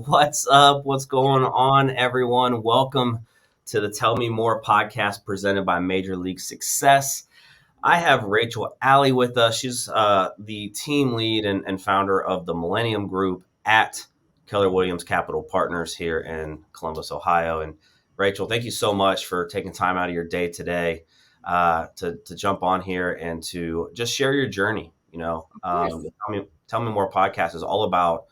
What's up? What's going on, everyone? Welcome to the Tell Me More podcast presented by Major League Success. I have Rachel Alley with us. She's the team lead and founder of the Millennium Group at Keller Williams Capital Partners here in Columbus, Ohio. And Rachel, thank you so much for taking time out of your day today to jump on here and to just share your journey. Tell Me More podcast is all about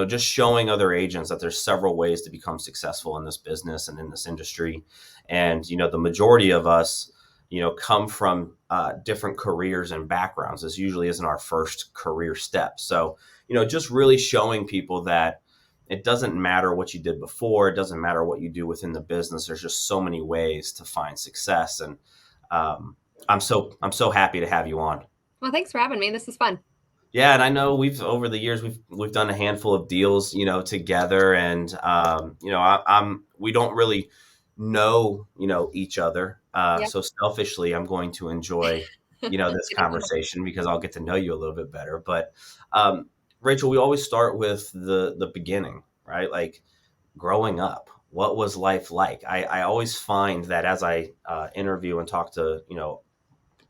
just showing other agents that there's several ways to become successful in this business and in this industry. And, the majority of us, come from different careers and backgrounds. This usually isn't our first career step. So, just really showing people that it doesn't matter what you did before. It doesn't matter what you do within the business. There's just so many ways to find success. And I'm so happy to have you on. Well, thanks for having me. This is fun. Yeah, and I know over the years we've done a handful of deals, together, and we don't really know, each other. Yep. So selfishly, I'm going to enjoy, this conversation because I'll get to know you a little bit better. But Rachel, we always start with the beginning, right? Like growing up, what was life like? I always find that as I interview and talk to,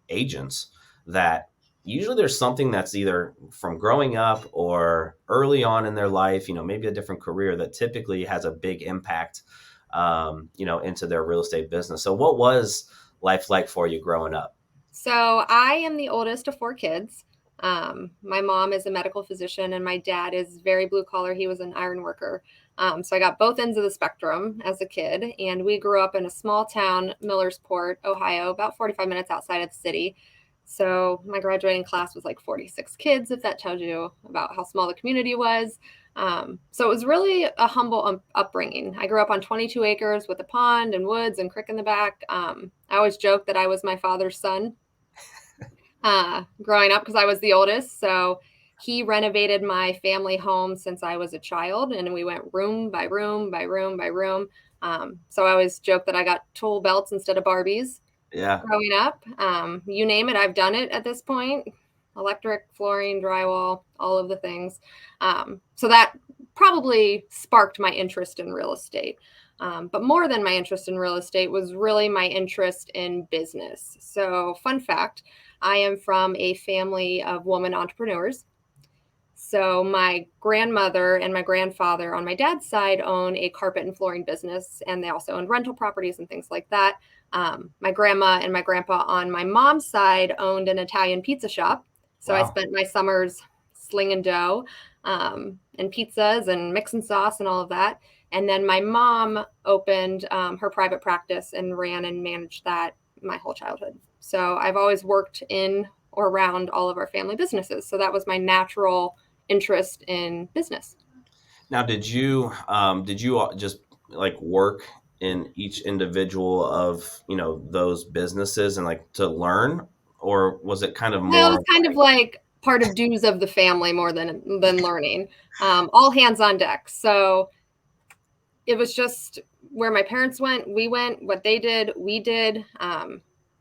agents, that usually there's something that's either from growing up or early on in their life, maybe a different career that typically has a big impact, into their real estate business. So what was life like for you growing up? So I am the oldest of 4 kids. My mom is a medical physician and my dad is very blue collar. He was an iron worker. So I got both ends of the spectrum as a kid, and we grew up in a small town, Millersport, Ohio, about 45 minutes outside of the city. So my graduating class was like 46 kids, if that tells you about how small the community was. So it was really a humble upbringing. I grew up on 22 acres with a pond and woods and creek in the back. I always joke that I was my father's son growing up because I was the oldest. So he renovated my family home since I was a child, and we went room by room by room by room. So I always joke that I got tool belts instead of Barbies. Yeah. Growing up, you name it, I've done it at this point. Electric, flooring, drywall, all of the things. So that probably sparked my interest in real estate. But more than my interest in real estate was really my interest in business. So fun fact, I am from a family of women entrepreneurs. So my grandmother and my grandfather on my dad's side own a carpet and flooring business, and they also owned rental properties and things like that. My grandma and my grandpa on my mom's side owned an Italian pizza shop. So wow. I spent my summers slinging dough and pizzas and mixing sauce and all of that. And then my mom opened her private practice and ran and managed that my whole childhood. So I've always worked in or around all of our family businesses. So that was my natural interest in business. Now, did you just like work in each individual of, those businesses and like to learn, or was it kind of more? Well, it was kind of like part of dues of the family more than learning. All hands on deck. So it was just where my parents went, we went. What they did, we did.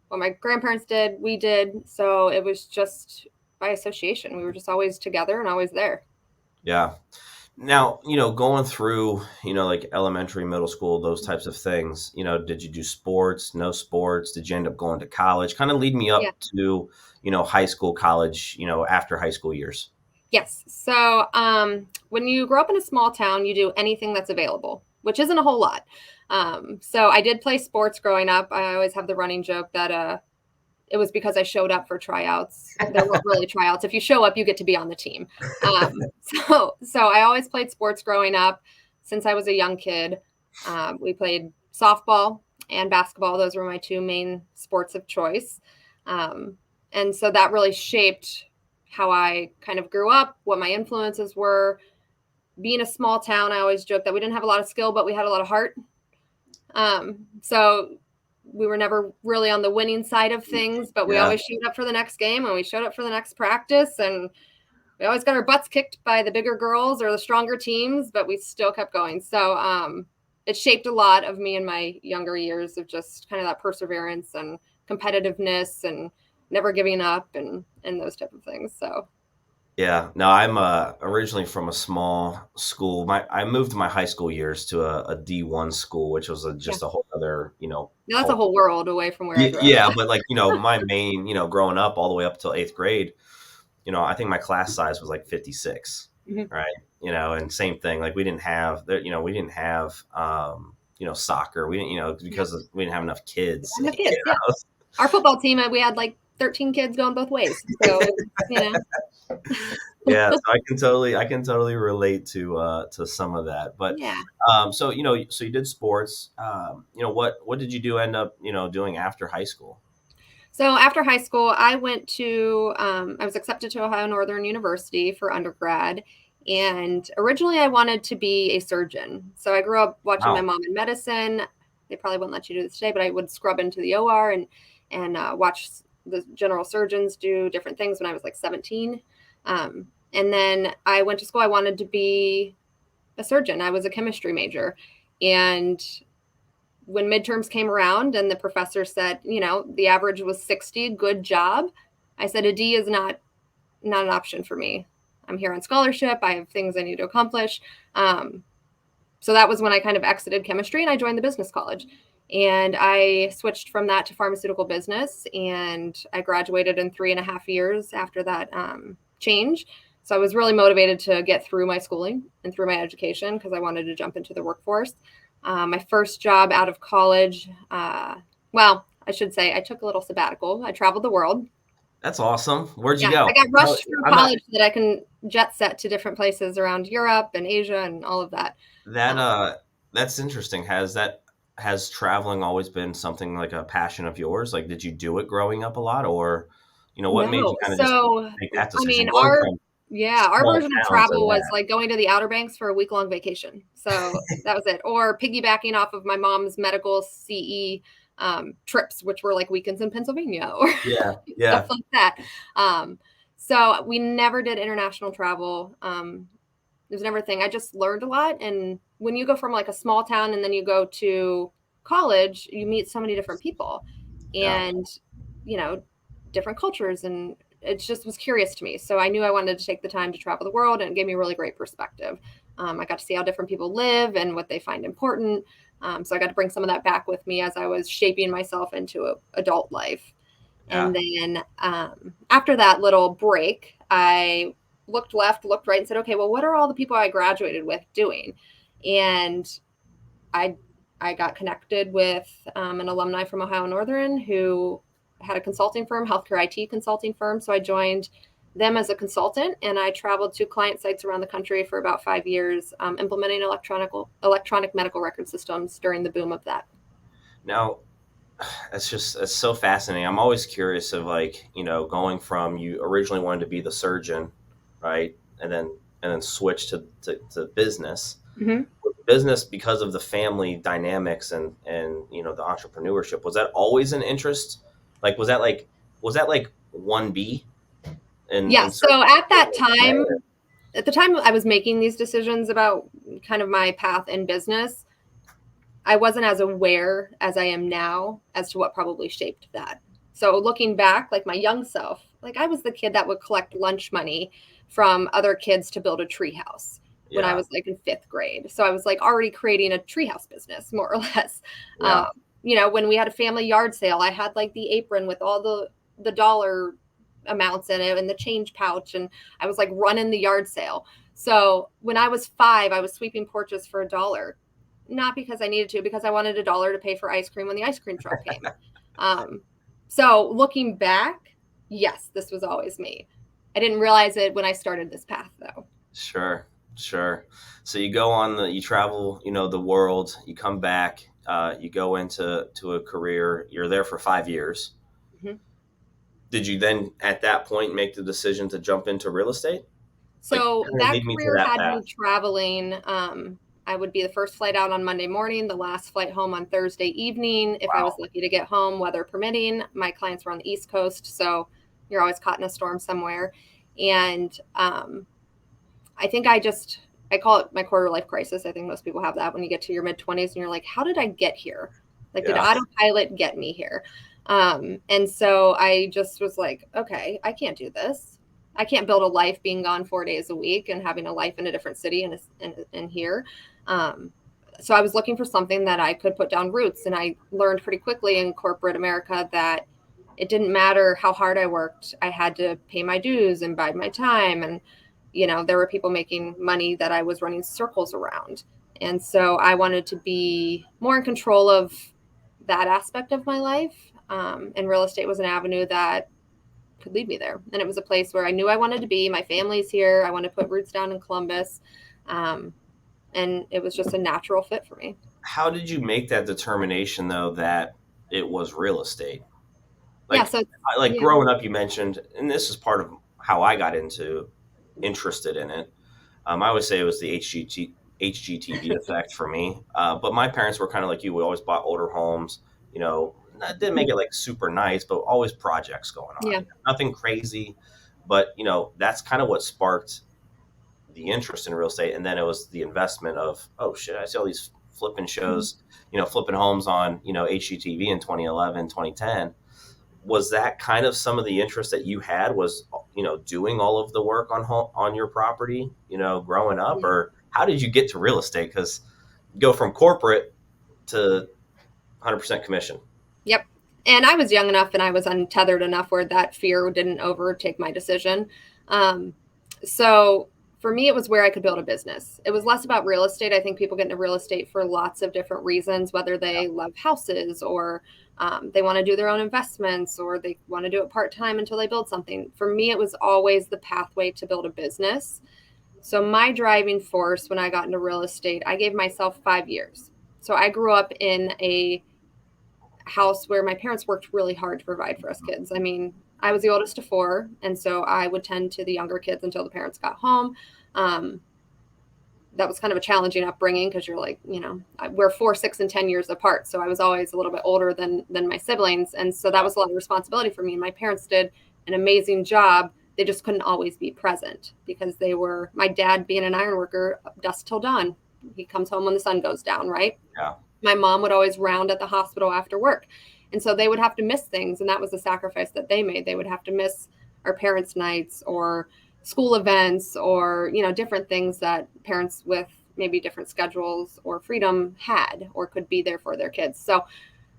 What my grandparents did, we did. So it was just by association. We were just always together and always there. Yeah. Now, going through, like elementary, middle school, those types of things, did you do sports, no sports? Did you end up going to college? Kind of lead me up to, high school, college, after high school years. Yes. So when you grow up in a small town, you do anything that's available, which isn't a whole lot. So I did play sports growing up. I always have the running joke that it was because I showed up for tryouts. There weren't really tryouts. If you show up, you get to be on the team. So I always played sports growing up since I was a young kid. We played softball and basketball. Those were my 2 main sports of choice. And so that really shaped how I kind of grew up, what my influences were. Being a small town, I always joke that we didn't have a lot of skill, but we had a lot of heart. So we were never really on the winning side of things, but we always showed up for the next game and we showed up for the next practice, and we always got our butts kicked by the bigger girls or the stronger teams, but we still kept going. So it shaped a lot of me in my younger years of just kind of that perseverance and competitiveness and never giving up and those type of things. So Yeah, no, I'm originally from a small school. I moved my high school years to a D1 school, which was Yeah. just a whole other, Now, that's a culture. whole world away from where I grew up. Yeah, but like, my main, growing up all the way up till eighth grade, I think my class size was like 56, Mhm. right? And same thing, like we didn't have there, we didn't have, soccer. We didn't, Yeah. because we didn't have enough kids. Enough kids. Yeah. Our football team, we had like 13 kids going both ways. So, Yeah, so I can totally relate to some of that. But yeah. so so you did sports. What did you do end up doing after high school? So after high school, I went to, I was accepted to Ohio Northern University for undergrad. And originally I wanted to be a surgeon. So I grew up watching my Wow, mom in medicine. They probably wouldn't let you do this today, but I would scrub into the OR and watch the general surgeons do different things when I was like 17. And then I went to school. I wanted to be a surgeon. I was a chemistry major. And when midterms came around and the professor said, the average was 60, good job. I said, a D is not an option for me. I'm here on scholarship. I have things I need to accomplish. So that was when I kind of exited chemistry and I joined the business college. And I switched from that to pharmaceutical business. And I graduated in 3.5 years after that change. So I was really motivated to get through my schooling and through my education because I wanted to jump into the workforce. My first job out of college, well, I should say I took a little sabbatical. I traveled the world. that's awesome. Where'd you Yeah, go? I got No, rushed through I'm not college so that I can jet set to different places around Europe and Asia and all of that. that. Um, That's interesting. Has traveling always been something like a passion of yours? Like, did you do it growing up a lot, or what made you no, kind of just so make that I decision, mean, going from our small version of town to travel was that? like going to the Outer Banks for a week-long vacation. So that was it. Or piggybacking off of my mom's medical CE trips, which were like weekends in Pennsylvania or Yeah, stuff yeah, like that. Um, so we never did international travel. It was never a thing. I just learned a lot. And when you go from like a small town and then you go to college, you meet so many different people yeah. and, you know, different cultures. And it just was curious to me. So I knew I wanted to take the time to travel the world, and it gave me a really great perspective. I got to see how different people live and what they find important. So I got to bring some of that back with me as I was shaping myself into adult life. Yeah. And then after that little break, I looked left, looked right, and said, okay, well, what are all the people I graduated with doing? And I I got connected with an alumni from Ohio Northern who had a consulting firm, healthcare IT consulting firm. So I joined them as a consultant, and I traveled to client sites around the country for about 5 years, implementing electronic medical record systems during the boom of that. Now, it's so fascinating. I'm always curious of, like, going from, you originally wanted to be the surgeon, right? And then switch to business. Mm-hmm. Business, because of the family dynamics and the entrepreneurship, was that always an interest? Like, was that like 1B in Yes. So certain at the time I was making these decisions about kind of my path in business, I wasn't as aware as I am now as to what probably shaped that. So looking back, like my young self, like I was the kid that would collect lunch money from other kids to build a treehouse when I Yeah, was like in 5th grade. So I was like already creating a treehouse business, more or less. yeah, When we had a family yard sale, I had like the apron with all the dollar amounts in it and the change pouch, and I was like running the yard sale. So when I was 5, I was sweeping porches for $1, not because I needed to, because I wanted $1 to pay for ice cream when the ice cream truck came. Um, so looking back, yes, this was always me. I didn't realize it when I started this path, though. sure, sure. So you travel, the world. You come back, you go into a career. You're there for 5 years. Mhm. Did you then, at that point, make the decision to jump into real estate? Like, So kind of that lead me to career that had path. me traveling. I would be the first flight out on Monday morning, the last flight home on Thursday evening, if I was Wow. lucky to get home, weather permitting. My clients were on the East Coast, so you're always caught in a storm somewhere. And I think I call it my quarter life crisis. I think most people have that when you get to your mid 20s and you're like, how did I get here? Like, did Yeah. autopilot get me here? And so I just was like, okay, I can't do this. I can't build a life being gone 4 days a week and having a life in a different city and here. So I was looking for something that I could put down roots. And I learned pretty quickly in corporate America that it didn't matter how hard I worked. I had to pay my dues and bide my time. And, there were people making money that I was running circles around. And so I wanted to be more in control of that aspect of my life. And real estate was an avenue that could lead me there. And it was a place where I knew I wanted to be. My family's here. I want to put roots down in Columbus. And it was just a natural fit for me. How did you make that determination, though, that it was real estate? Yeah. So Like growing up, you mentioned, and this is part of how I got interested in it. I always say it was the HGTV effect for me. But my parents were kind of like you. We always bought older homes. That didn't make it like super nice, but always projects going on. Yeah. Nothing crazy, but that's kind of what sparked the interest in real estate. And then it was the investment of, oh shit, I see all these flipping shows, flipping homes on HGTV in 2011, 2010. Was that kind of some of the interest that you had, was doing all of the work on your property growing up? Yeah. Or how did you get to real estate? Because you go from corporate to 100% commission. Yep. And I was young enough and I was untethered enough where that fear didn't overtake my decision. So for me, it was where I could build a business. It was less about real estate. I think people get into real estate for lots of different reasons, whether they love houses or they want to do their own investments, or they want to do it part-time until they build something. For me, it was always the pathway to build a business. So my driving force when I got into real estate, I gave myself 5 years. So I grew up in a house where my parents worked really hard to provide for us kids. I mean, I was the oldest of 4, and so I would tend to the younger kids until the parents got home. That was kind of a challenging upbringing because you're like, we're 4, 6, and 10 years apart. So I was always a little bit older than my siblings. And so that was a lot of responsibility for me. My parents did an amazing job. They just couldn't always be present because my dad being an iron worker, dusk till dawn. He comes home when the sun goes down, right? Yeah. My mom would always round at the hospital after work. And so they would have to miss things. And that was the sacrifice that they made. They would have to miss our parents' nights or school events or, different things that parents with maybe different schedules or freedom had or could be there for their kids. So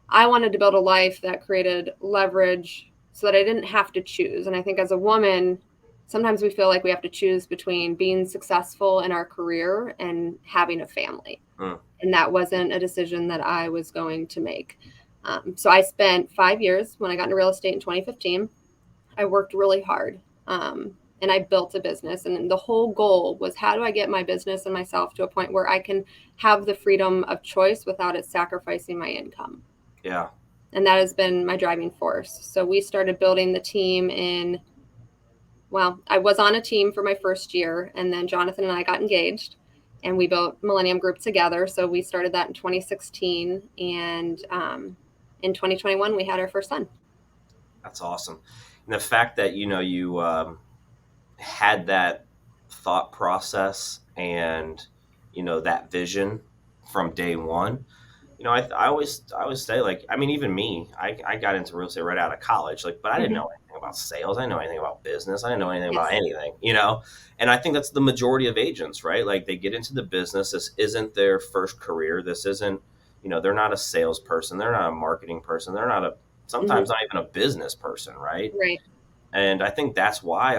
I wanted to build a life that created leverage so that I didn't have to choose. And I think as a woman, sometimes we feel like we have to choose between being successful in our career and having a family. And that wasn't a decision that I was going to make. So I spent 5 years when I got into real estate in 2015. I worked really hard and I built a business. And the whole goal was, how do I get my business and myself to a point where I can have the freedom of choice without it sacrificing my income? Yeah. And that has been my driving force. So we started building the team I was on a team for my first year, and then Jonathan and I got engaged and we built Millennium Group together. So we started that in 2016, and in 2021 we had our first son. That's awesome. And the fact that you had that thought process and that vision from day one. I always say, like, I mean, even me, I got into real estate right out of college, but I didn't know anything about sales. I didn't know anything about business. I didn't know anything about anything, and I think that's the majority of agents, right? Like, they get into the business. This isn't their first career. This isn't, they're not a salesperson. They're not a marketing person. They're not sometimes not even a business person. Right. Right. And I think that's why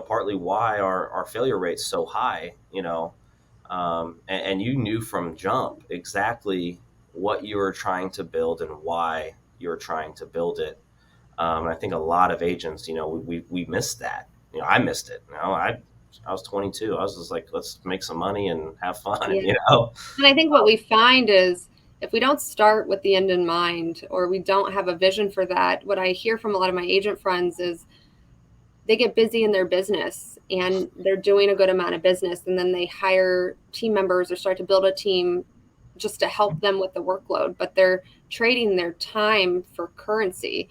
partly why our failure rate's so high, and you knew from jump exactly what you were trying to build and why you were trying to build it. I think a lot of agents, we missed that. I missed it. I was 22. I was just like, let's make some money and have fun. And I think what we find is, if we don't start with the end in mind, or we don't have a vision for that, what I hear from a lot of my agent friends is they get busy in their business and they're doing a good amount of business, and then they hire team members or start to build a team just to help them with the workload, but they're trading their time for currency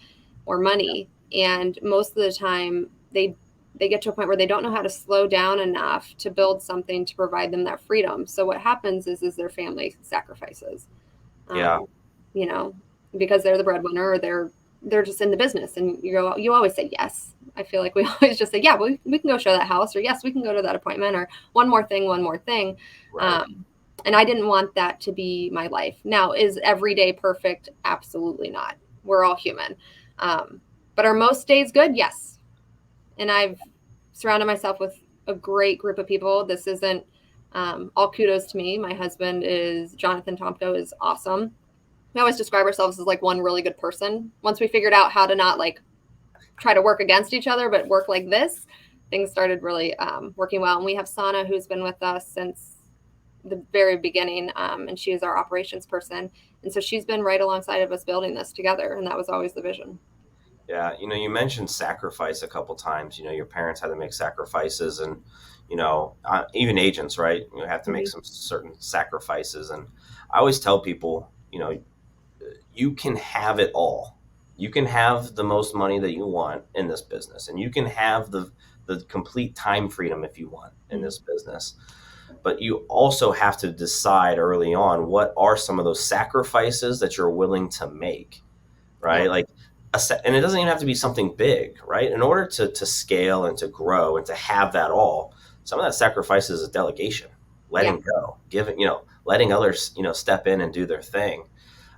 or money. And most of the time they get to a point where they don't know how to slow down enough to build something to provide them that freedom. So what happens is their family sacrifices, because they're the breadwinner, or they're they're just in the business, and you always say yes. I feel like we always just say, yeah, we can go show that house, or yes, we can go to that appointment, or one more thing. Right. And I didn't want that to be my life. Now, is every day perfect? Absolutely not. We're all human. But are most days good? Yes. And I've surrounded myself with a great group of people. This isn't all kudos to me. My husband is Jonathan Tomko, is awesome. We always describe ourselves as like one really good person. Once we figured out how to not like try to work against each other, but work like this, things started really working well. And we have Sana, who's been with us since the very beginning, and she is our operations person. And so she's been right alongside of us building this together, and that was always the vision. Yeah, you mentioned sacrifice a couple times. Your parents had to make sacrifices, and even agents, right? You have to make some certain sacrifices. And I always tell people, you can have it all. You can have the most money that you want in this business, and you can have the complete time freedom if you want in this business. But you also have to decide early on what are some of those sacrifices that you're willing to make, right? Yeah. And it doesn't even have to be something big, right? In order to scale and to grow and to have that all, some of that sacrifices is delegation, letting go, giving, letting others, step in and do their thing.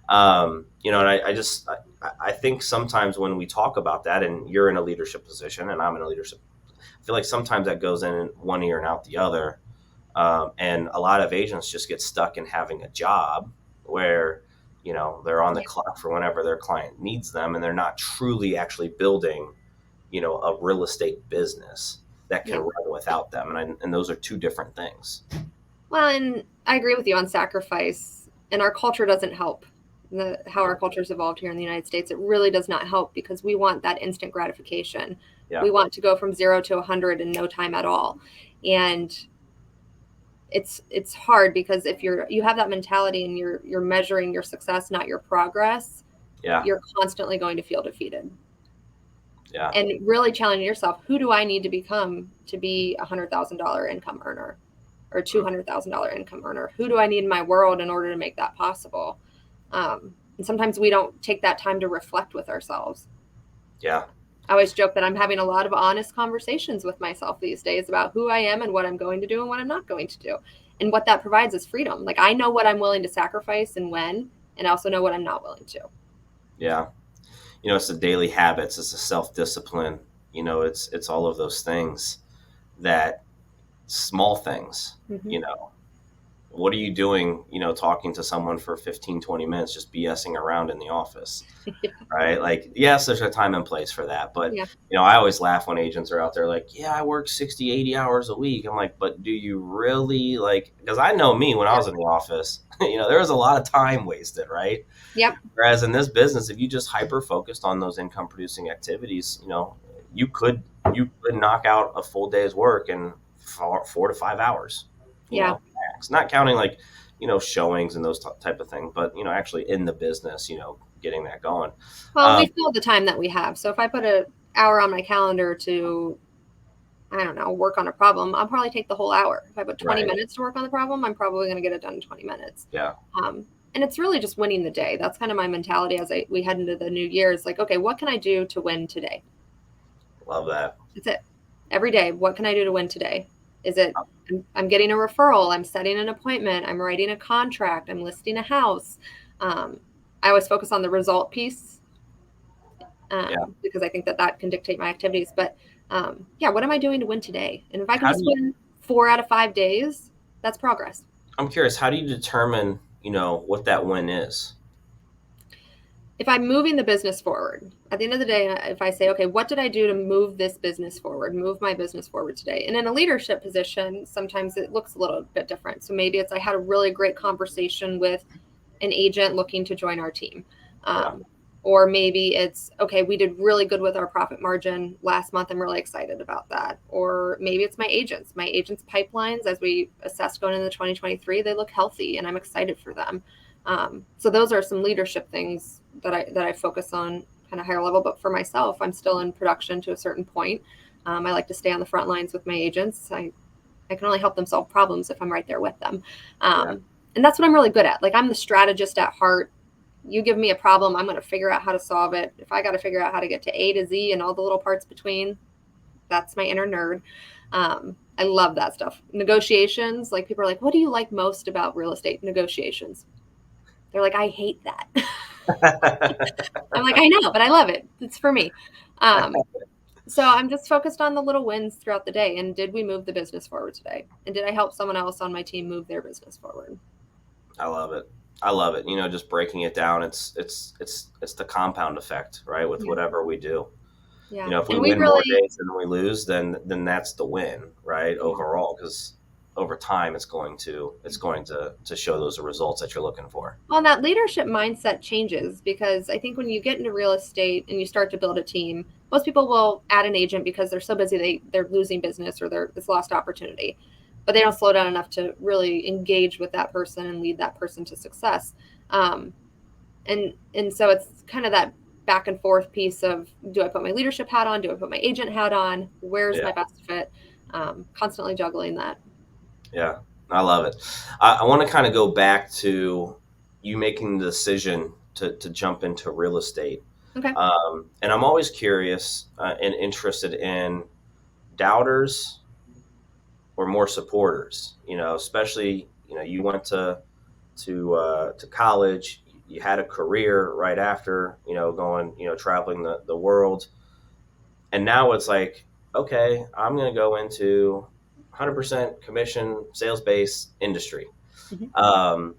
And I think sometimes when we talk about that, and you're in a leadership position and I'm in a leadership, I feel like sometimes that goes in one ear and out the other. And a lot of agents just get stuck in having a job where, they're on the clock for whenever their client needs them, and they're not truly actually building, a real estate business that can run without them. And those are two different things. Well, and I agree with you on sacrifice, and our culture doesn't help. How our culture's evolved here in the United States, it really does not help, because we want that instant gratification. Yeah. We want to go from 0 to 100 in no time at all. And it's hard, because if you have that mentality and you're measuring your success, not your progress, you're constantly going to feel defeated. Yeah. And really challenging yourself, who do I need to become to be a $100,000 income earner or $200,000 income earner? Who do I need in my world in order to make that possible? And sometimes we don't take that time to reflect with ourselves. Yeah. I always joke that I'm having a lot of honest conversations with myself these days about who I am and what I'm going to do and what I'm not going to do. And what that provides is freedom. Like, I know what I'm willing to sacrifice and when, and I also know what I'm not willing to. Yeah. It's the daily habits. It's the self-discipline. It's all of those things, that small things, what are you doing, talking to someone for 15, 20 minutes, just BSing around in the office, right? Like, yes, there's a time and place for that. But, I always laugh when agents are out there like, I work 60, 80 hours a week. I'm like, but do you really, because I know me when I was in the office, there was a lot of time wasted, right? Yep. Whereas in this business, if you just hyper-focused on those income producing activities, you could knock out a full day's work in 4 to 5 hours. Max. Not counting showings and those type of things, but actually in the business, getting that going. Well, we fill the time that we have. So if I put an hour on my calendar to, I don't know, work on a problem, I'll probably take the whole hour. If I put 20 minutes to work on the problem, I'm probably going to get it done in 20 minutes. Yeah. And it's really just winning the day. That's kind of my mentality as we head into the new year. It's like, okay, what can I do to win today? Love that. That's it. Every day, what can I do to win today? Is it I'm getting a referral, I'm setting an appointment, I'm writing a contract, I'm listing a house. I always focus on the result piece because I think that can dictate my activities. But what am I doing to win today? And if I can just win 4 out of 5 days, that's progress. I'm curious, how do you determine, what that win is? If I'm moving the business forward, at the end of the day, if I say, okay, what did I do to move this business forward, move my business forward today? And in a leadership position, sometimes it looks a little bit different. So maybe it's, I had a really great conversation with an agent looking to join our team. Or maybe it's, okay, we did really good with our profit margin last month. I'm really excited about that. Or maybe it's my agents pipelines, as we assessed going into 2023, they look healthy and I'm excited for them. So those are some leadership things that I focus on kind of higher level. But for myself, I'm still in production to a certain point. I like to stay on the front lines with my agents. I can only help them solve problems if I'm right there with them. And that's what I'm really good at. Like, I'm the strategist at heart. You give me a problem, I'm going to figure out how to solve it. If I got to figure out how to get to A to Z and all the little parts between, that's my inner nerd. I love that stuff. Negotiations, like people are like, what do you like most about real estate negotiations? They're like, I hate that. I'm like, I know, but I love it. It's for me. So I'm just focused on the little wins throughout the day. And did we move the business forward today? And did I help someone else on my team move their business forward? I love it. I love it. Just breaking it down. It's the compound effect, right? With Yeah. whatever we do. Yeah. If we And win more days than we lose, then that's the win, right? Yeah. Overall, because over time it's going to show those results that you're looking for. Well, that leadership mindset changes because I think when you get into real estate and you start to build a team, most people will add an agent because they're so busy they're losing business or it's lost opportunity, but they don't slow down enough to really engage with that person and lead that person to success. And so it's kind of that back and forth piece of, do I put my leadership hat on? Do I put my agent hat on? Where's my best fit? Constantly juggling that. Yeah, I love it. I want to kind of go back to you making the decision to jump into real estate. Okay. And I'm always curious and interested in doubters or more supporters. Especially you went to college, you had a career right after, going, traveling the world. And now it's like, okay, I'm going to go into 100% commission, sales-based industry. Mm-hmm.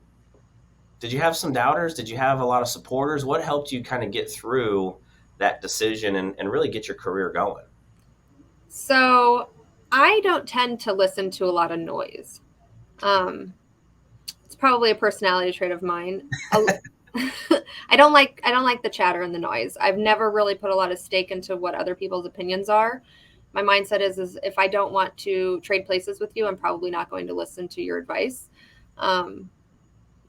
Did you have some doubters? Did you have a lot of supporters? What helped you kind of get through that decision and really get your career going? So I don't tend to listen to a lot of noise. It's probably a personality trait of mine. I don't like the chatter and the noise. I've never really put a lot of stake into what other people's opinions are. My mindset is if I don't want to trade places with you, I'm probably not going to listen to your advice.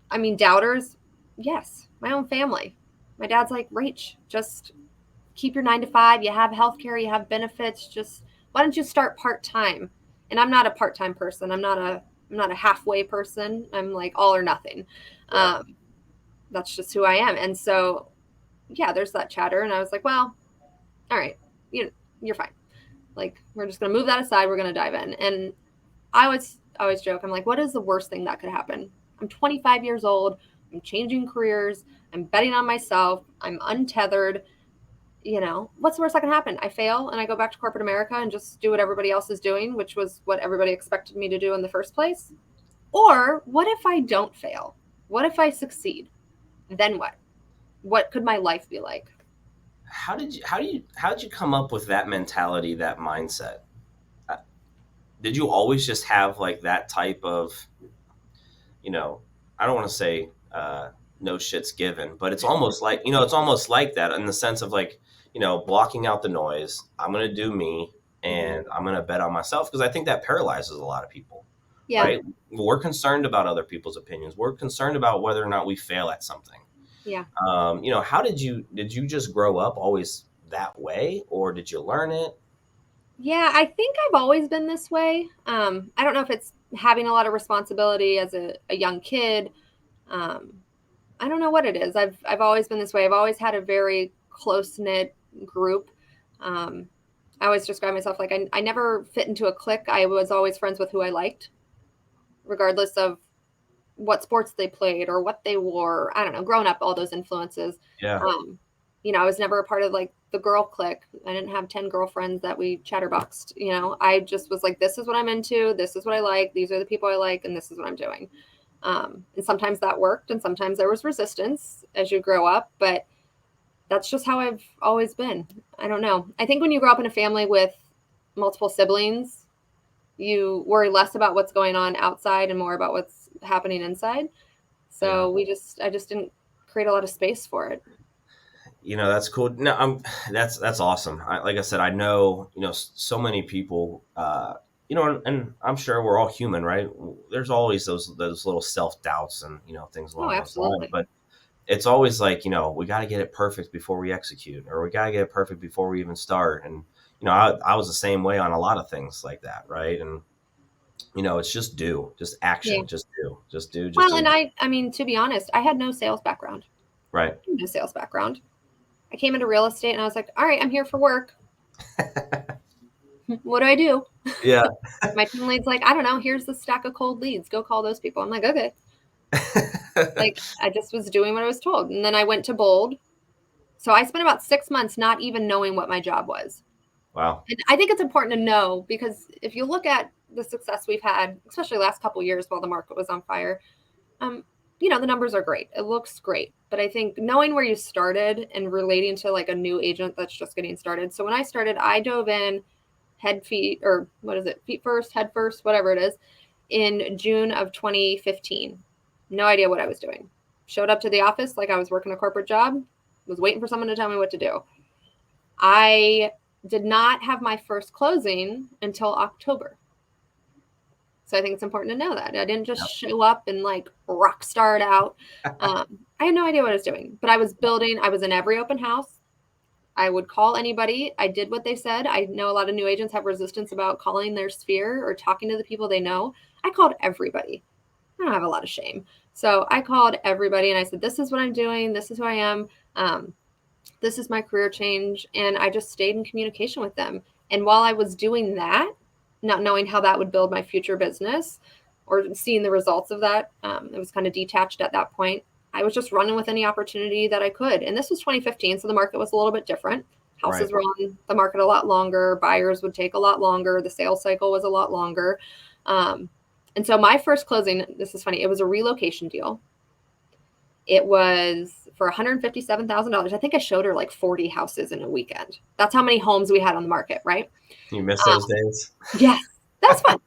I mean, doubters, yes, my own family. My dad's like, Rach, just keep your 9 to 5. You have healthcare, you have benefits. Just why don't you start part-time? And I'm not a part-time person. I'm not a halfway person. I'm like all or nothing. Yeah. That's just who I am. And so, yeah, there's that chatter. And I was like, well, all right, you're fine. Like, we're just going to move that aside. We're going to dive in. And I always joke, I'm like, what is the worst thing that could happen? I'm 25 years old. I'm changing careers. I'm betting on myself. I'm untethered. What's the worst that can happen? I fail and I go back to corporate America and just do what everybody else is doing, which was what everybody expected me to do in the first place. Or what if I don't fail? What if I succeed? Then what? What could my life be like? How did you come up with that mentality, that mindset? Did you always just have like that type of, I don't want to say no shit's given, but it's almost like, that in the sense of like, blocking out the noise. I'm going to do me and I'm going to bet on myself, because I think that paralyzes a lot of people. Yeah. Right? We're concerned about other people's opinions. We're concerned about whether or not we fail at something. Yeah. How did you just grow up always that way, or did you learn it? Yeah, I think I've always been this way. I don't know if it's having a lot of responsibility as a young kid. I don't know what it is. I've always been this way. I've always had a very close-knit group. I always describe myself like I never fit into a clique. I was always friends with who I liked, regardless of what sports they played or what they wore. I don't know, growing up, all those influences. Yeah. I was never a part of like the girl clique. I didn't have 10 girlfriends that we chatterboxed. I just was like, this is what I'm into. This is what I like. These are the people I like. And this is what I'm doing. And sometimes that worked. And sometimes there was resistance as you grow up. But that's just how I've always been. I don't know. I think when you grow up in a family with multiple siblings, you worry less about what's going on outside and more about what's happening inside. So Yeah. I just didn't create a lot of space for it. That's cool. No, that's awesome. Like I said, I know, so many people, and I'm sure we're all human, right? There's always those little self-doubts and, things along those lines, but it's always like, we got to get it perfect before we execute, or we got to get it perfect before we even start. And, I was the same way on a lot of things like that. Right. And, it's just action, just do. And I mean, to be honest, I had no sales background. Right. No sales background. I came into real estate and I was like, all right, I'm here for work. What do I do? Yeah. My team lead's like, I don't know. Here's the stack of cold leads. Go call those people. I'm like, okay. Like, I just was doing what I was told. And then I went to Bold. So I spent about 6 months not even knowing what my job was. Wow. And I think it's important to know, because if you look at the success we've had, especially the last couple of years while the market was on fire, the numbers are great. It looks great. But I think knowing where you started and relating to like a new agent that's just getting started. So when I started, I dove in feet first, head first, whatever it is, in June of 2015. No idea what I was doing. Showed up to the office like I was working a corporate job, was waiting for someone to tell me what to do. I did not have my first closing until October. So I think it's important to know that. I didn't just show up and like rock star it out. I had no idea what I was doing, but I was building. I was in every open house. I would call anybody. I did what they said. I know a lot of new agents have resistance about calling their sphere or talking to the people they know. I called everybody. I don't have a lot of shame. So I called everybody and I said, this is what I'm doing. This is who I am. This is my career change. And I just stayed in communication with them. And while I was doing that, not knowing how that would build my future business or seeing the results of that, it was kind of detached at that point. I was just running with any opportunity that I could. And this was 2015, so the market was a little bit different. Houses were on the market a lot longer. Buyers would take a lot longer. The sales cycle was a lot longer. And so my first closing, this is funny, it was a relocation deal. It was for $157,000. I think I showed her like 40 houses in a weekend. That's how many homes we had on the market, right? You miss those days? Yes, that's fun.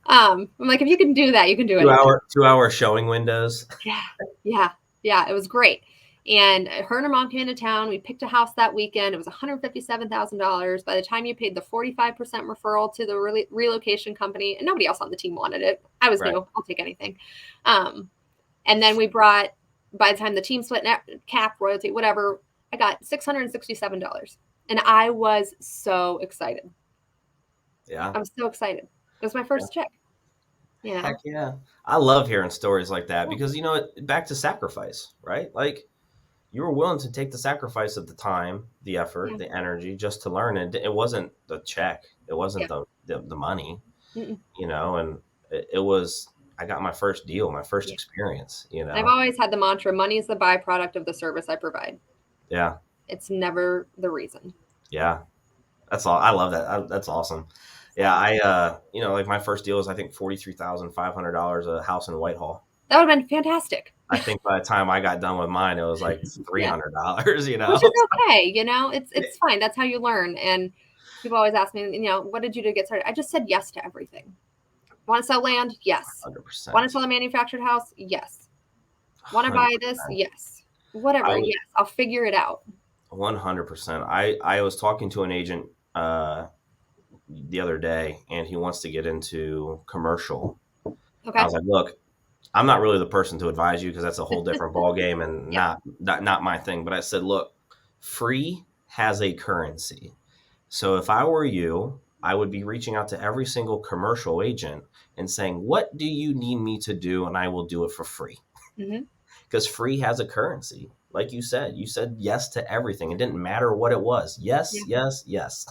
I'm like, if you can do that, you can do it. 2-hour showing windows. Yeah. It was great. And her and her mom came into town. We picked a house that weekend. It was $157,000. By the time you paid the 45% referral to the relocation company, and nobody else on the team wanted it. I was new. I'll take anything. And then we brought, by the time the team split, cap, royalty, whatever, I got $667. And I was so excited. Yeah. I was so excited. It was my first check. Heck yeah. I love hearing stories like that because, back to sacrifice, right? Like you were willing to take the sacrifice of the time, the effort, the energy just to learn. And it wasn't the check. It wasn't the money, and it was, I got my first deal, my first experience, I've always had the mantra, money is the byproduct of the service I provide. Yeah. It's never the reason. Yeah. That's all. I love that. That's awesome. Yeah, I like my first deal was I think $43,500 a house in Whitehall. That would have been fantastic. I think by the time I got done with mine, it was like $300. Which is okay. It's fine. That's how you learn. And people always ask me, what did you do to get started? I just said yes to everything. Want to sell land? Yes. 100%. Want to sell a manufactured house? Yes. Want to buy this? Yes. Whatever. Yes. I'll figure it out. 100%. I was talking to an agent the other day, and he wants to get into commercial. Okay. I was like, look, I'm not really the person to advise you because that's a whole different ball game and not my thing. But I said, look, free has a currency. So if I were you, I would be reaching out to every single commercial agent and saying, what do you need me to do? And I will do it for free. Because free has a currency. Like you said yes to everything. It didn't matter what it was. Yes. Yes.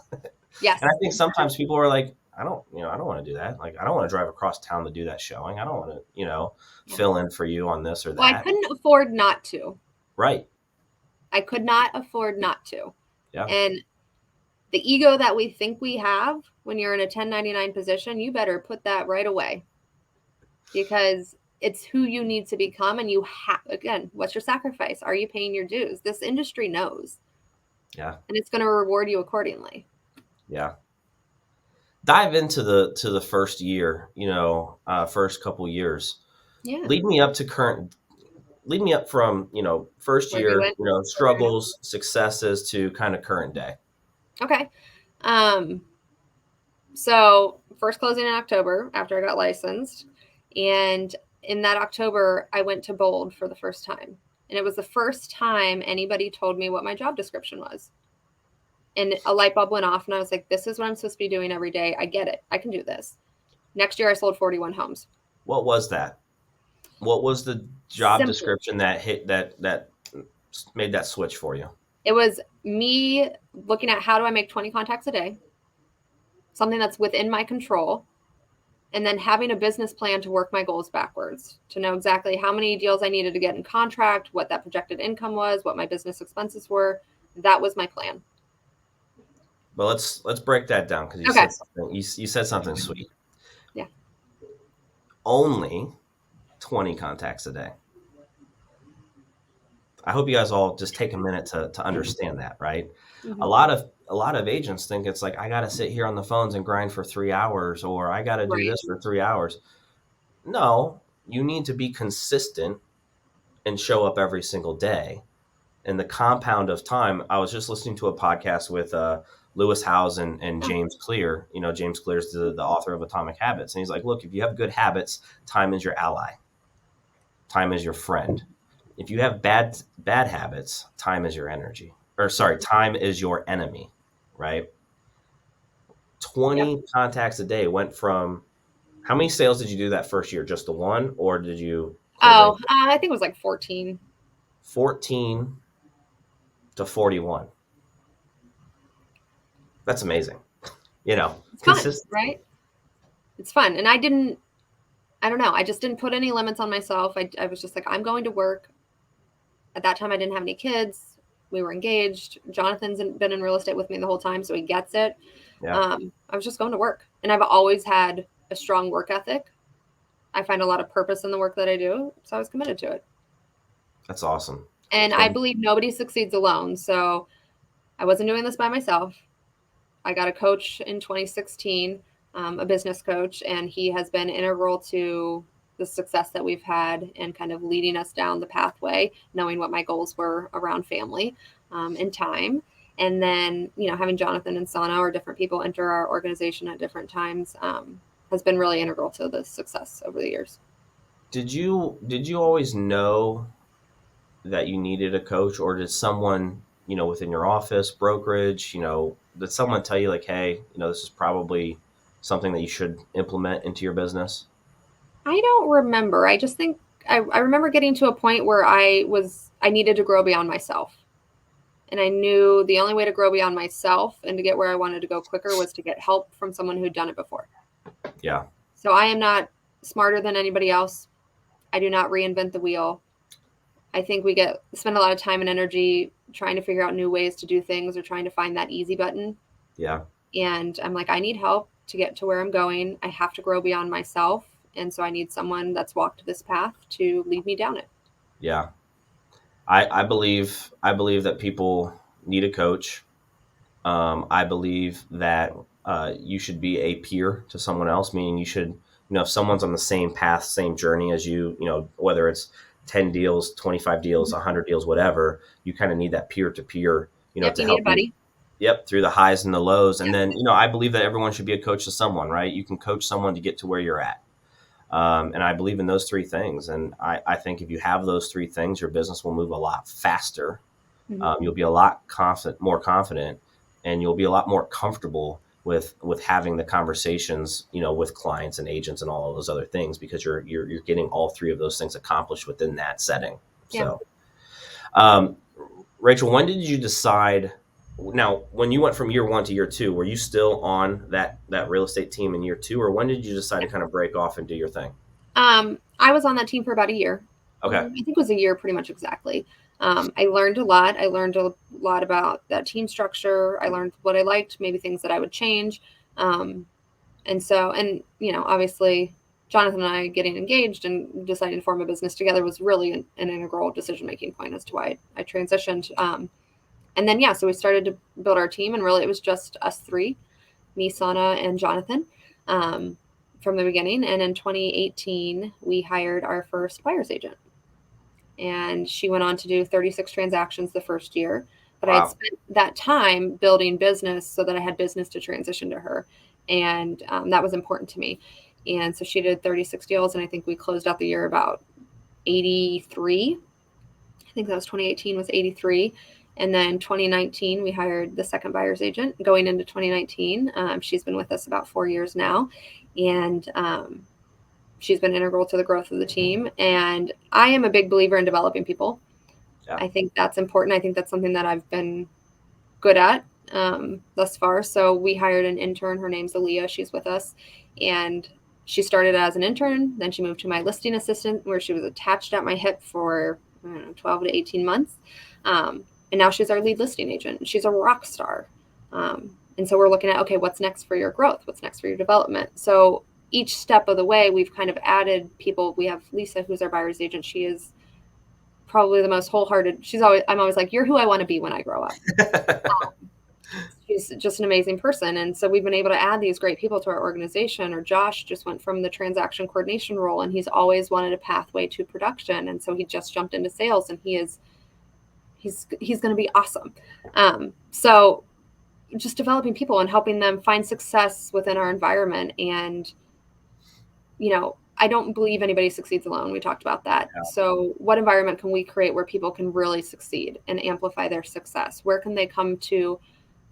And I think sometimes people are like, I don't want to do that. Like, I don't want to drive across town to do that showing. I don't want to, fill in for you on this or that. Well, I couldn't afford not to. Right. I could not afford not to. Yeah. And the ego that we think we have when you're in a 1099 position, you better put that right away. Because it's who you need to become. And you have, again, what's your sacrifice? Are you paying your dues? This industry knows. Yeah. And it's going to reward you accordingly. Yeah. Dive into the first year, first couple years. Yeah. Lead me up from, first year, struggles, successes to kind of current day. Okay. So first closing in October after I got licensed. And in that October, I went to Bold for the first time. And it was the first time anybody told me what my job description was. And a light bulb went off and I was like, this is what I'm supposed to be doing every day. I get it. I can do this. Next year, I sold 41 homes. What was that? What was the job description that hit that made that switch for you? It was me looking at how do I make 20 contacts a day, something that's within my control, and then having a business plan to work my goals backwards, to know exactly how many deals I needed to get in contract, what that projected income was, what my business expenses were. That was my plan. But let's break that down, because you Okay. said something. You said something sweet. Yeah. Only 20 contacts a day. I hope you guys all just take a minute to understand that, right? Mm-hmm. A lot of agents think it's like, I got to sit here on the phones and grind for 3 hours, or I got to do this for 3 hours. No, you need to be consistent and show up every single day. And the compound of time, I was just listening to a podcast with Lewis Howes and James Clear. James Clear is the author of Atomic Habits. And he's like, look, if you have good habits, time is your ally. Time is your friend. If you have bad habits, time is your energy. Or sorry, time is your enemy, right? 20 contacts a day went from, how many sales did you do that first year? Just the one, or did you close I think it was like 14. 14 to 41. That's amazing. It's fun, right? It's fun. And I don't know. I just didn't put any limits on myself. I was just like, I'm going to work. At that time, I didn't have any kids. We were engaged. Jonathan's been in real estate with me the whole time, so he gets it. Yeah. I was just going to work. And I've always had a strong work ethic. I find a lot of purpose in the work that I do, so I was committed to it. That's awesome. And I believe nobody succeeds alone. So I wasn't doing this by myself. I got a coach in 2016, a business coach, and he has been integral to the success that we've had and kind of leading us down the pathway, knowing what my goals were around family and time. And then, having Jonathan and Sana or different people enter our organization at different times has been really integral to the success over the years. Did you always know that you needed a coach, or did someone, within your office, brokerage, did someone tell you like, hey, this is probably something that you should implement into your business? I don't remember. I just think I remember getting to a point where I needed to grow beyond myself. And I knew the only way to grow beyond myself and to get where I wanted to go quicker was to get help from someone who'd done it before. Yeah. So I am not smarter than anybody else. I do not reinvent the wheel. I think we spend a lot of time and energy trying to figure out new ways to do things or trying to find that easy button. Yeah. And I'm like, I need help to get to where I'm going. I have to grow beyond myself. And so I need someone that's walked this path to lead me down it. Yeah. I believe that people need a coach. I believe that you should be a peer to someone else, meaning you should, if someone's on the same path, same journey as you, whether it's 10 deals, 25 deals, 100 deals, whatever, you kind of need that peer to peer, to help you. Yep, through the highs and the lows. And then, I believe that everyone should be a coach to someone, right? You can coach someone to get to where you're at. And I believe in those three things. And I think if you have those three things, your business will move a lot faster. Mm-hmm. You'll be a lot more confident, and you'll be a lot more comfortable with having the conversations, with clients and agents and all of those other things, because you're getting all three of those things accomplished within that setting. Yeah. So, Rachel, when did you decide? Now, when you went from year 1 to year 2, were you still on that real estate team in year 2, or when did you decide to kind of break off and do your thing? I was on that team for about a year. Okay. I think it was a year, pretty much exactly. I learned a lot. I learned a lot about that team structure. I learned what I liked, maybe things that I would change. And obviously Jonathan and I getting engaged and deciding to form a business together was really an integral decision-making point as to why I transitioned. And then, so we started to build our team, and really it was just us three, me, Sana, and Jonathan, from the beginning. And in 2018, we hired our first buyer's agent. And she went on to do 36 transactions the first year. But wow. I had spent that time building business so that I had business to transition to her. And that was important to me. And so she did 36 deals, and I think we closed out the year about 83. I think that was 2018 was 83. And then 2019, we hired the second buyer's agent going into 2019. She's been with us about 4 years now. And she's been integral to the growth of the team. And I am a big believer in developing people. I think that's important. I think that's something that I've been good at thus far. So we hired an intern. Her name's Aaliyah. She's with us. And she started as an intern. Then she moved to my listing assistant, where she was attached at my hip for 12 to 18 months. And now she's our lead listing agent. She's a rock star. And so we're looking at, okay, what's next for your growth? What's next for your development? So each step of the way, we've kind of added people. We have Lisa, who's our buyer's agent. She is probably the most wholehearted. I'm always like, you're who I want to be when I grow up. She's just an amazing person. And so we've been able to add these great people to our organization. Or Josh just went from the transaction coordination role, and he's always wanted a pathway to production. And so he just jumped into sales, and he's going to be awesome. So just developing people and helping them find success within our environment. And, I don't believe anybody succeeds alone. We talked about that. Yeah. So what environment can we create where people can really succeed and amplify their success? Where can they come to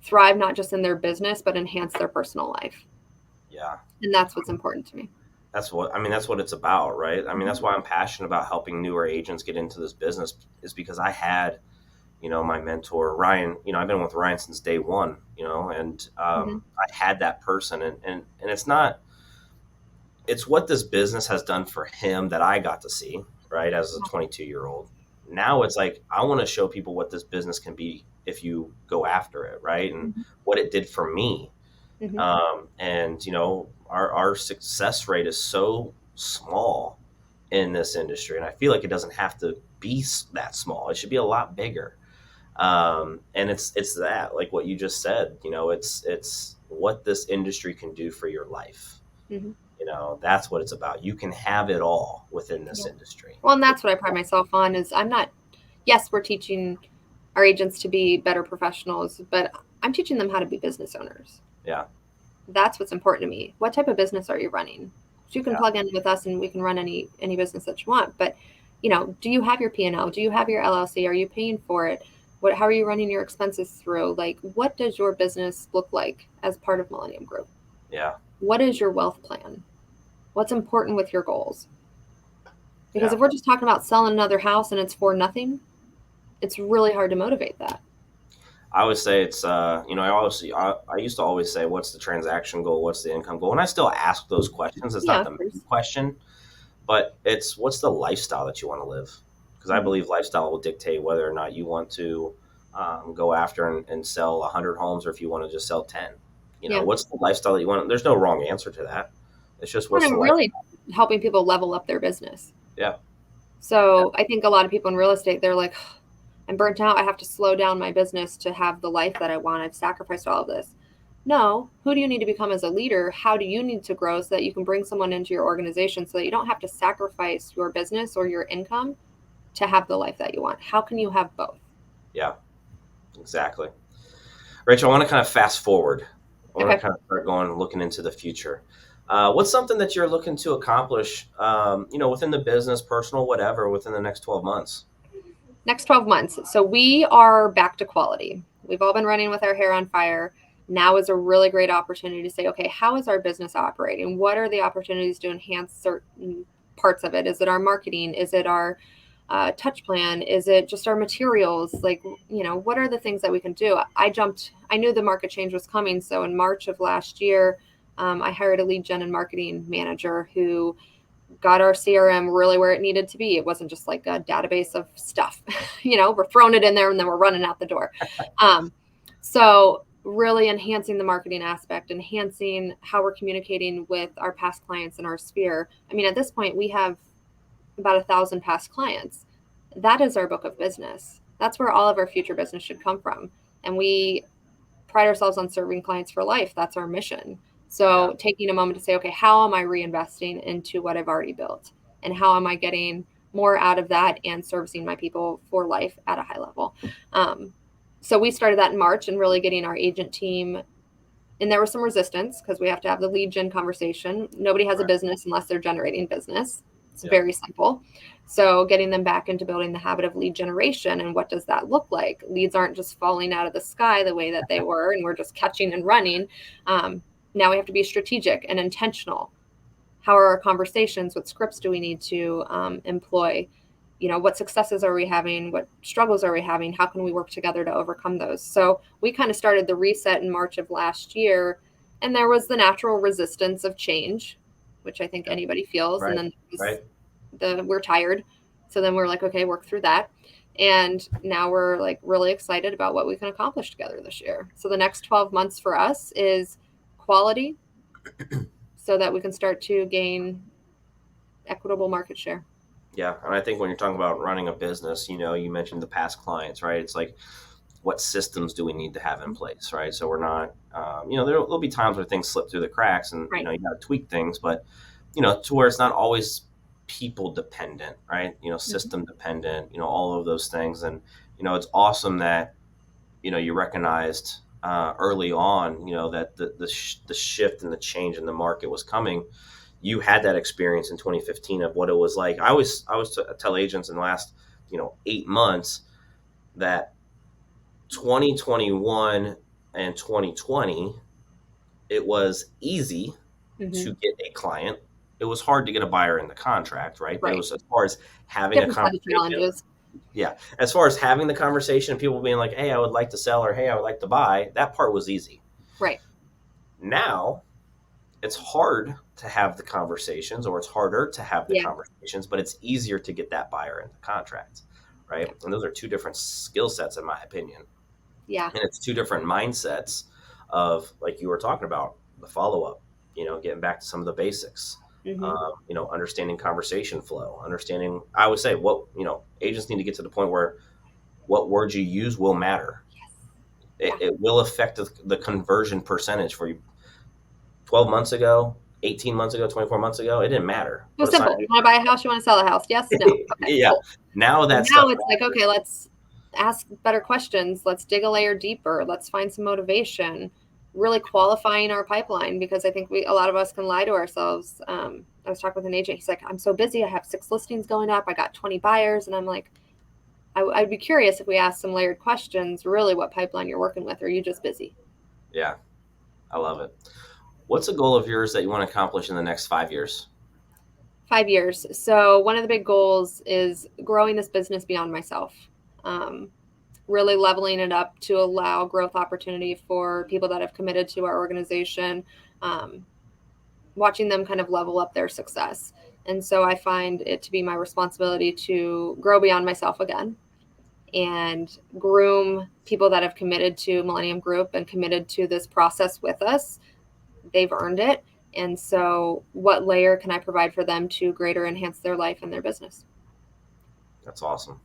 thrive, not just in their business, but enhance their personal life? Yeah. And that's what's important to me. That's what it's about, right? That's why I'm passionate about helping newer agents get into this business, is because I had, my mentor, Ryan, I've been with Ryan since day one, and I had that person, and it's what this business has done for him that I got to see, right? As a 22-year-old. Now it's like, I want to show people what this business can be if you go after it, right? And what it did for me. And, our success rate is so small in this industry. And I feel like it doesn't have to be that small. It should be a lot bigger. And it's that, like what you just said, it's what this industry can do for your life. That's what it's about. You can have it all within this industry. Well, and that's what I pride myself on is yes, we're teaching our agents to be better professionals, but I'm teaching them how to be business owners. Yeah. That's what's important to me. What type of business are you running? So you can plug in with us and we can run any business that you want. But, do you have your P&L? Do you have your LLC? Are you paying for it? How are you running your expenses through? Like, what does your business look like as part of Millennium Group? Yeah. What is your wealth plan? What's important with your goals? Because if we're just talking about selling another house and it's for nothing, it's really hard to motivate that. I would say it's, I used to always say, what's the transaction goal? What's the income goal? And I still ask those questions. It's not the main question, but it's what's the lifestyle that you want to live? Because I believe lifestyle will dictate whether or not you want to go after and sell 100 homes, or if you want to just sell 10. What's the lifestyle that you want? There's no wrong answer to that. It's just what's the really helping people level up their business. Yeah. So I think a lot of people in real estate, they're like, I'm burnt out. I have to slow down my business to have the life that I want. I've sacrificed all of this. No. Who do you need to become as a leader? How do you need to grow so that you can bring someone into your organization so that you don't have to sacrifice your business or your income to have the life that you want? How can you have both? Yeah, exactly. Rachel, I want to kind of fast forward. I want to kind of start looking into the future. What's something that you're looking to accomplish, within the business, personal, whatever, within the next 12 months? Next 12 months. So we are back to quality. We've all been running with our hair on fire. Now is a really great opportunity to say, okay, how is our business operating? What are the opportunities to enhance certain parts of it? Is it our marketing? Is it our touch plan? Is it just our materials? Like, what are the things that we can do? I knew the market change was coming. So in March of last year, I hired a lead gen and marketing manager who got our CRM really where it needed to be. It wasn't just like a database of stuff, we're throwing it in there and then we're running out the door. So really enhancing the marketing aspect, enhancing how we're communicating with our past clients in our sphere. At this point we have about 1,000 past clients. That is our book of business. That's where all of our future business should come from. And we pride ourselves on serving clients for life. That's our mission. So taking a moment to say, okay, how am I reinvesting into what I've already built? And how am I getting more out of that and servicing my people for life at a high level? So we started that in March and really getting our agent team. And there was some resistance because we have to have the lead gen conversation. Nobody has a business unless they're generating business. It's very simple. So getting them back into building the habit of lead generation. And what does that look like? Leads aren't just falling out of the sky the way that they were, and we're just catching and running. Now we have to be strategic and intentional. How are our conversations? What scripts do we need to employ? what successes are we having? What struggles are we having? How can we work together to overcome those? So we kind of started the reset in March of last year, and there was the natural resistance of change, which I think anybody feels. Right. And then we're tired. So then we're like, okay, work through that. And now we're like really excited about what we can accomplish together this year. So the next 12 months for us is quality so that we can start to gain equitable market share. Yeah. And I think when you're talking about running a business, you mentioned the past clients, right? It's like, what systems do we need to have in place, right? So we're not, there'll be times where things slip through the cracks and, Right. you got to tweak things, but, to where it's not always people dependent, right? System dependent, all of those things. And, it's awesome that, you recognized early on, that the shift and the change in the market was coming. You had that experience in 2015 of what it was like. I always tell agents in the last, 8 months that 2021 and 2020, it was easy to get a client. It was hard to get a buyer in the contract, right? But it was as far as having a conversation. Challenges. Yeah. As far as having the conversation, people being like, hey, I would like to sell, or hey, I would like to buy, that part was easy. Right. Now it's hard to have the conversations, or it's harder to have the conversations, but it's easier to get that buyer in the contract, right? Yeah. And those are two different skill sets, in my opinion. Yeah. And it's two different mindsets of, like you were talking about, the follow-up, getting back to some of the basics, understanding conversation flow, understanding, I would say agents need to get to the point where what words you use will matter. Yes. It will affect the conversion percentage for you. 12 months ago, 18 months ago, 24 months ago, it didn't matter. It was simple. You want to buy a house? You want to sell a house? Yes, no. Okay, yeah. Cool. Now it's like, okay, let's ask better questions. Let's dig a layer deeper. Let's find some motivation, really qualifying our pipeline, because I think a lot of us can lie to ourselves. I was talking with an agent. He's like, I'm so busy. I have 6 listings going up. I got 20 buyers. And I'm like, I'd be curious if we ask some layered questions, really what pipeline you're working with. Or are you just busy? Yeah, I love it. What's a goal of yours that you want to accomplish in the next 5 years? 5 years. So one of the big goals is growing this business beyond myself. Really leveling it up to allow growth opportunity for people that have committed to our organization, watching them kind of level up their success. And so I find it to be my responsibility to grow beyond myself again and groom people that have committed to Millennium Group and committed to this process with us. They've earned it. And so what layer can I provide for them to greater enhance their life and their business? That's awesome.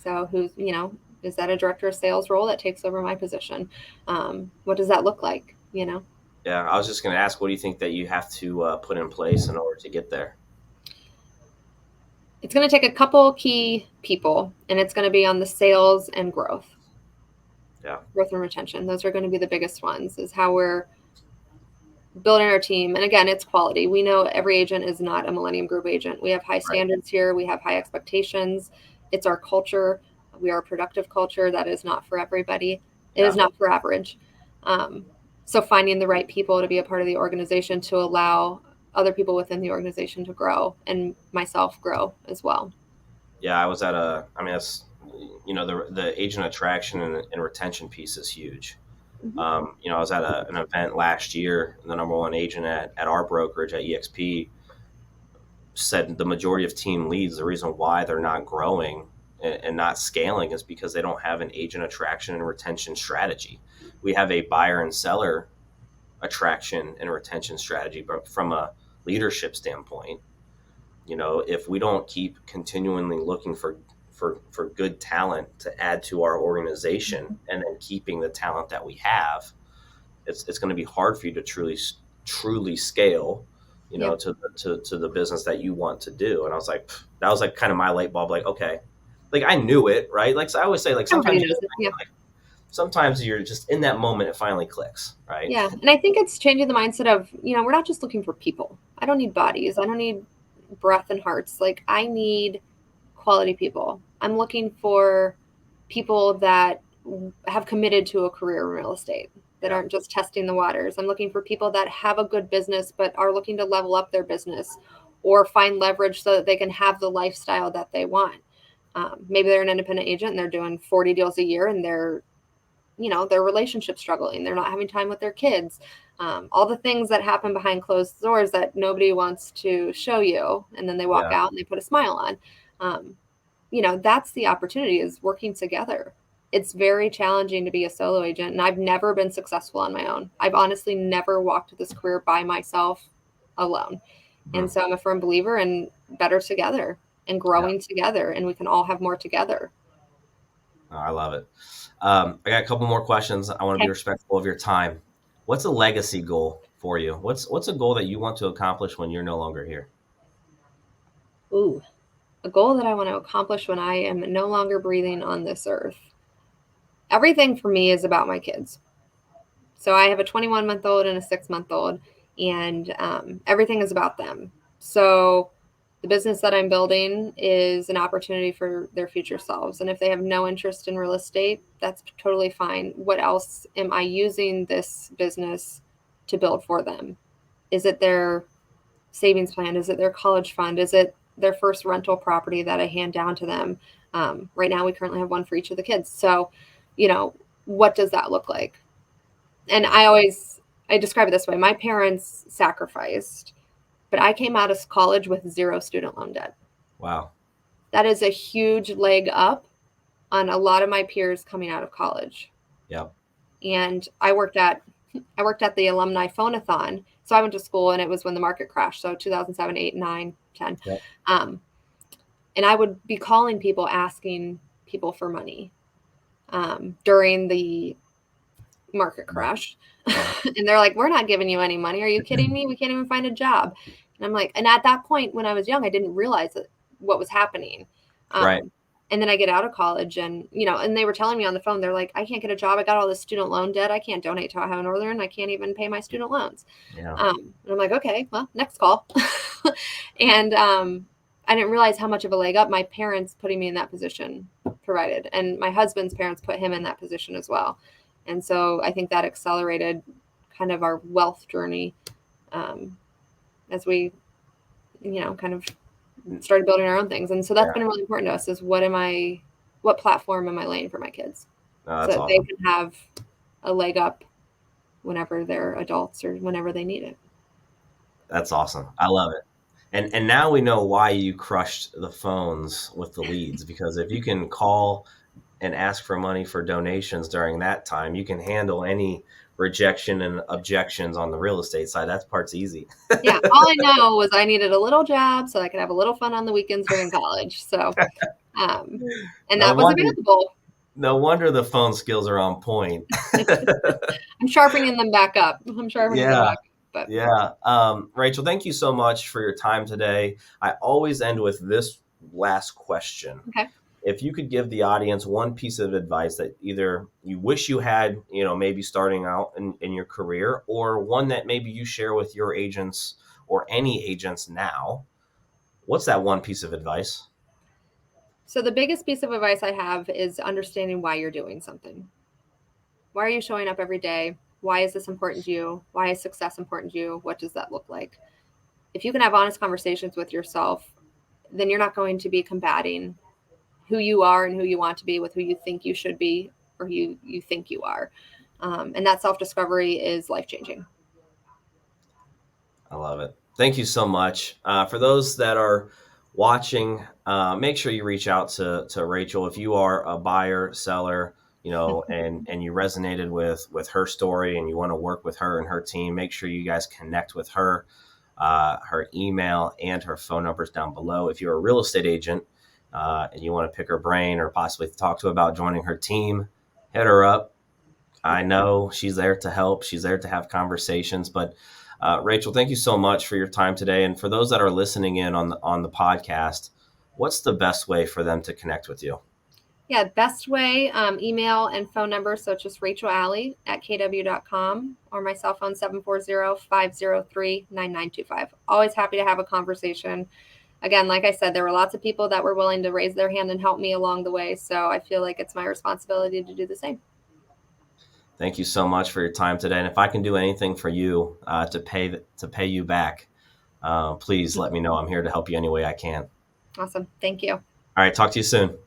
So is that a director of sales role that takes over my position? What does that look like? Yeah, I was just going to ask, what do you think that you have to put in place in order to get there? It's going to take a couple key people, and it's going to be on the sales and growth. Yeah. Growth and retention. Those are going to be the biggest ones, is how we're building our team. And again, it's quality. We know every agent is not a Millennium Group agent. We have high standards here. We have high expectations. It's our culture. We are a productive culture. That is not for everybody. It is not for average. So finding the right people to be a part of the organization to allow other people within the organization to grow and myself grow as well. Yeah, I was at that's, the agent attraction and retention piece is huge. Mm-hmm. I was at an event last year. The number one agent at our brokerage at EXP said the majority of team leads, the reason why they're not growing and not scaling is because they don't have an agent attraction and retention strategy. We have a buyer and seller attraction and retention strategy, but from a leadership standpoint, if we don't keep continually looking for good talent to add to our organization and then keeping the talent that we have, it's going to be hard for you to truly scale, to the business that you want to do. And I was like, that was like kind of my light bulb, like, okay, like I knew it, right? Like, so I always say, like, sometimes you're just in that moment, it finally clicks, right? Yeah. And I think it's changing the mindset of, we're not just looking for people. I don't need bodies. I don't need breath and hearts. Like, I need quality people. I'm looking for people that have committed to a career in real estate, that aren't just testing the waters. I'm looking for people that have a good business, but are looking to level up their business or find leverage so that they can have the lifestyle that they want. Maybe they're an independent agent and they're doing 40 deals a year, and their relationship struggling. They're not having time with their kids. All the things that happen behind closed doors that nobody wants to show you. And then they walk out and they put a smile on. That's the opportunity, is working together. It's very challenging to be a solo agent, and I've never been successful on my own. I've honestly never walked this career by myself alone. And so I'm a firm believer in better together and growing together, and we can all have more together. Oh, I love it. I got a couple more questions. I want to be respectful of your time. What's a legacy goal for you? What's a goal that you want to accomplish when you're no longer here? Ooh, a goal that I want to accomplish when I am no longer breathing on this earth. Everything for me is about my kids. So I have a 21-month-old and a 6-month-old, and everything is about them. So the business that I'm building is an opportunity for their future selves. And if they have no interest in real estate, that's totally fine. What else am I using this business to build for them? Is it their savings plan? Is it their college fund? Is it their first rental property that I hand down to them? Right now, we currently have one for each of the kids. So, what does that look like? And I describe it this way. My parents sacrificed, but I came out of college with 0 student loan debt. Wow. That is a huge leg up on a lot of my peers coming out of college. Yep. And I worked at the alumni phone-a-thon. So I went to school, and it was when the market crashed. So 2007, 8, 9, 10. Yep. And I would be calling people, asking people for money during the market crash. And they're like, we're not giving you any money. Are you kidding me? We can't even find a job. And I'm like, and at that point, when I was young, I didn't realize what was happening. Right. And then I get out of college, and, and they were telling me on the phone, they're like, I can't get a job. I got all this student loan debt. I can't donate to Ohio Northern. I can't even pay my student loans. Yeah. And I'm like, okay, well, next call. And I didn't realize how much of a leg up my parents putting me in that position provided. And my husband's parents put him in that position as well. And so I think that accelerated kind of our wealth journey as we, kind of started building our own things. And so that's been really important to us, is what platform am I laying for my kids? Oh, so that awesome. They can have a leg up whenever they're adults or whenever they need it. That's awesome. I love it. And now we know why you crushed the phones with the leads, because if you can call and ask for money for donations during that time, you can handle any rejection and objections on the real estate side. That part's easy. Yeah. All I know was I needed a little job so I could have a little fun on the weekends during college. So, and that was available. No wonder the phone skills are on point. I'm sharpening them back up. But yeah. Rachel, thank you so much for your time today. I always end with this last question. Okay. If you could give the audience one piece of advice that either you wish you had, maybe starting out in your career, or one that maybe you share with your agents or any agents now, what's that one piece of advice? So the biggest piece of advice I have is understanding why you're doing something. Why are you showing up every day? Why is this important to you? Why is success important to you? What does that look like? If you can have honest conversations with yourself, then you're not going to be combating who you are and who you want to be with who you think you should be or who you think you are. And that self-discovery is life-changing. I love it. Thank you so much. For those that are watching, make sure you reach out to Rachel. If you are a buyer, seller, and you resonated with her story and you want to work with her and her team, make sure you guys connect with her. Her email and her phone numbers down below. If you're a real estate agent, and you want to pick her brain or possibly talk to her about joining her team, hit her up. I know she's there to help. She's there to have conversations. But Rachel, thank you so much for your time today. And for those that are listening in on the podcast, what's the best way for them to connect with you? Yeah, best way, email and phone number. So it's just Rachel Alley at kw.com, or my cell phone 740-503-9925. Always happy to have a conversation. Again, like I said, there were lots of people that were willing to raise their hand and help me along the way. So I feel like it's my responsibility to do the same. Thank you so much for your time today. And if I can do anything for you to pay you back, please let me know. I'm here to help you any way I can. Awesome. Thank you. All right, talk to you soon.